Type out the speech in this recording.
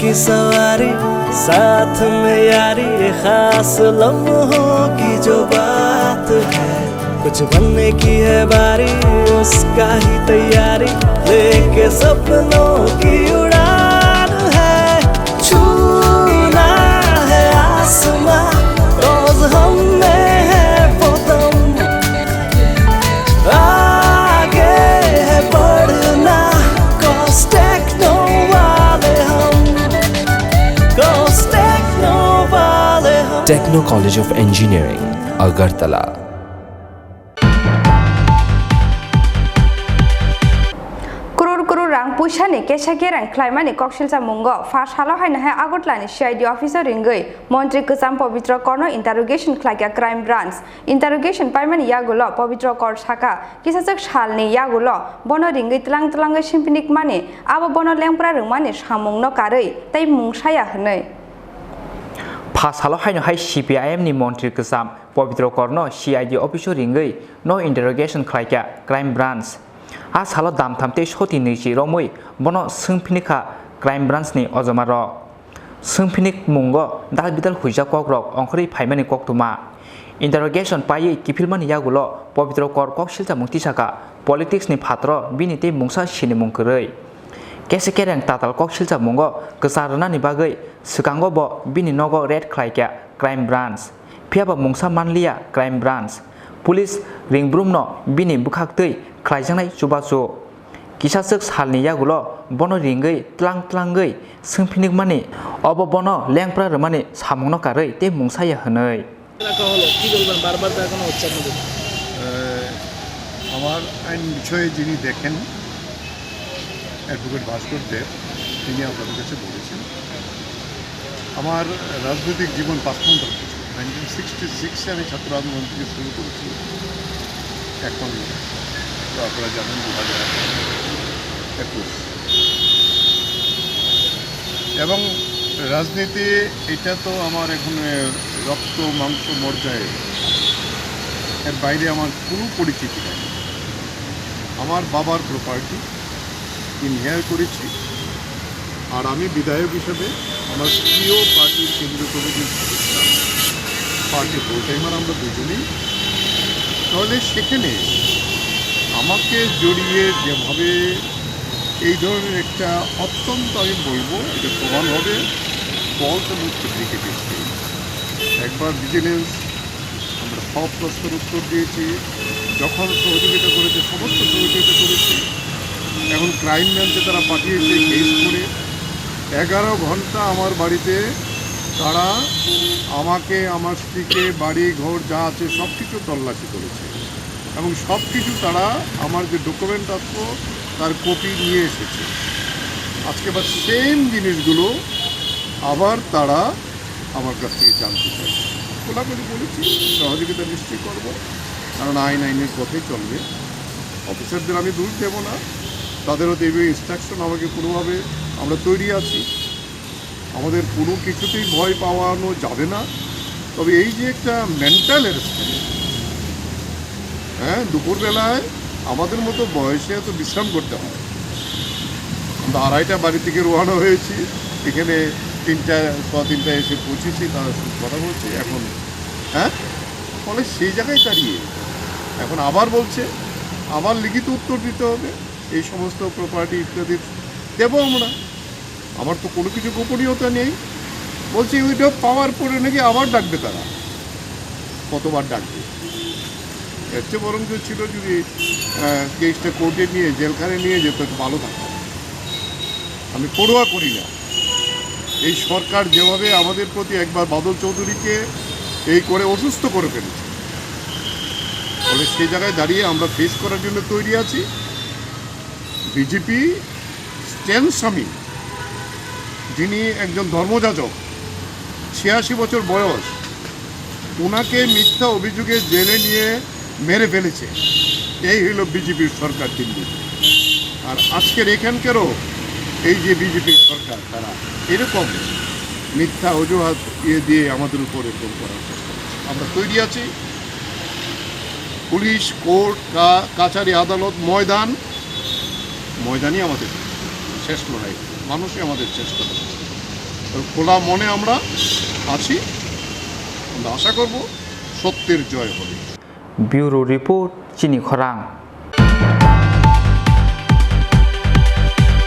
की सवारी साथ में यारी खास लम्हों की जो बात है कुछ बनने की है बारी उसका ही तैयारी लेके सपनों की उड़ान है छूना है आसमां रोज हम में है वो दम आगे है बढ़ना cause techno वाले हम cause techno वाले हम Techno College of Engineering, Agartala. Rang pushani kesha gerang klaimani kokshilsa mungo far halo haina hai agotlani CID officer ringoi montri kusam pavitra korno interrogation khlaiya crime branch interrogation paimani yagulo pavitra kor shaka kisachak shalni yagulo bono ringoi tlang simpinik mani abo bono lengpra rungmani samungno karei tai mungsaya hnei Pas halo haino hai CPIM ni montri kusam pavitra korno CID officer ringoi no interrogation khlaiya crime branch As halo dam thamte shoti niji romoi bono sungpinika crime branch ni ojomaro sungpinik mungo dal bidal huija kokrok ongkhri phaimani koktuma interrogation pai kipilmani yagulo pavitra kor kokshilta mukti saka politics ni phatro binite mungsa sini mungkrei kese kereng tatal kokshilta mungo ksarna ni bagai sukango bo bini nogo red khlaika crime branch phiaba mungsa manlia crime branch police ringbrumno bini bukhaktei Klaijangnai chubachu kisachak salni yagulo bono ringei tlangai sungpinik mani obo bono lengpra rmani samungno karei te mungsaya hnei আমার আইন বিষয়ে যিনি দেখেন advocate ভাস্কর দেব তিনি আপনাদের কাছে বলেছেন আমার রাজনৈতিক জীবন 55 বছর 1966 আমি ছাত্র আন্দোলন থেকে শুরু করেছি এখন আপনারা জানেন 2021 এবং রাজনীতি এটা তো আমার এখন রক্ত মাংস মর্যায়ে এর বাইরে আমার কোনো পরিচিতি নেই আমার বাবার প্রপার্টি ইনহেয়ার করেছি আর আমি বিধায়ক হিসেবে আমার প্রিয় পার্টির কেন্দ্রীয় কমিটির সদস্য পার্টি ফুল টাইমার আমরা দুজনেই তাহলে সেখানে আমাকে জড়িয়ে যেভাবে এই ধরনের একটা অত্যন্ত আমি বলবো এটা প্রমাণ হবে ফলস এবং ফেব্রিকেটেড একবার ভিজিলেন্স আমরা সব প্রশ্নের উত্তর দিয়েছি যখন সহযোগিতা করেছে সমস্ত সহযোগিতা করেছি এখন ক্রাইম ব্রাঞ্চে তারা পাঠিয়েছে কেস করে 11 ঘন্টা আমার বাড়িতে তারা আমাকে আমার স্ত্রীকে বাড়ি ঘর যা আছে সব কিছু তল্লাশি করেছে এবং সব কিছু তারা আমার যে ডকুমেন্ট আসতো তার কপি নিয়ে এসেছে আজকে আবার সেম জিনিসগুলো আবার তারা আমার কাছ থেকে জানতে চাইছে খোলাখুলি বলেছি সহযোগিতা নিশ্চয়ই করবো কারণ আইনের পথেই চলবে অফিসারদের আমি দোষ দেবো না তাদেরও দেবে ইনস্ট্রাকশন আমাকে কোনোভাবে আমরা তৈরি আছি আমাদের কোনো কিছুতেই ভয় পাওয়ানো যাবে না তবে এই যে একটা মেন্টাল অ্যারেস্টমেন্ট হ্যাঁ দুপুরবেলায় আমাদের মতো বয়সে এত বিশ্রাম করতে হয় আমরা 2:30 বাড়ি থেকে রওনা হয়েছি এখানে 3টা এসে পৌঁছেছি তার কথা বলছি এখন হ্যাঁ ফলে সেই জায়গায় দাঁড়িয়ে এখন আবার বলছে আবার লিখিত উত্তর দিতে হবে এই সমস্ত প্রপার্টি ইত্যাদি দেবো আমরা আমার তো কোনো কিছু গোপনীয়তা নেই বলছি ওইটা পাওয়ার পরে নাকি আবার ডাকবে তারা কতবার ডাকবে এর চেয়ে বরং ছিল যদি কেসটা কোর্টে নিয়ে জেলখানে নিয়ে যেত ভালো থাকতো আমি পড়ুয়া করি না এই সরকার যেভাবে আমাদের প্রতি একবার বাদল চৌধুরীকে এই করে অসুস্থ করে ফেলেছে ফলে সেই জায়গায় দাঁড়িয়ে আমরা ফেস করার জন্য তৈরি আছি বিজেপি স্ট্যান স্বামী যিনি একজন ধর্মযাজক 86 বছর বয়স ওনাকে মিথ্যা অভিযোগে জেলে নিয়ে মেরে ফেলেছে এই হলো বিজেপির সরকার দিল্লি আর আজকের এখানকারও এই যে বিজেপির সরকার তারা এরকম মিথ্যা অজুহাত দিয়ে আমাদের উপর এরকম করার চেষ্টা আমরা তৈরি আছি পুলিশ কোর্ট কাছারি আদালত ময়দানই আমাদের শেষ লড়াই মানুষই আমাদের শেষ কথা খোলা মনে আমরা আছি, আমরা আশা করব সত্যের জয় হবে। ব্যুরো রিপোর্ট চিনি খরাং।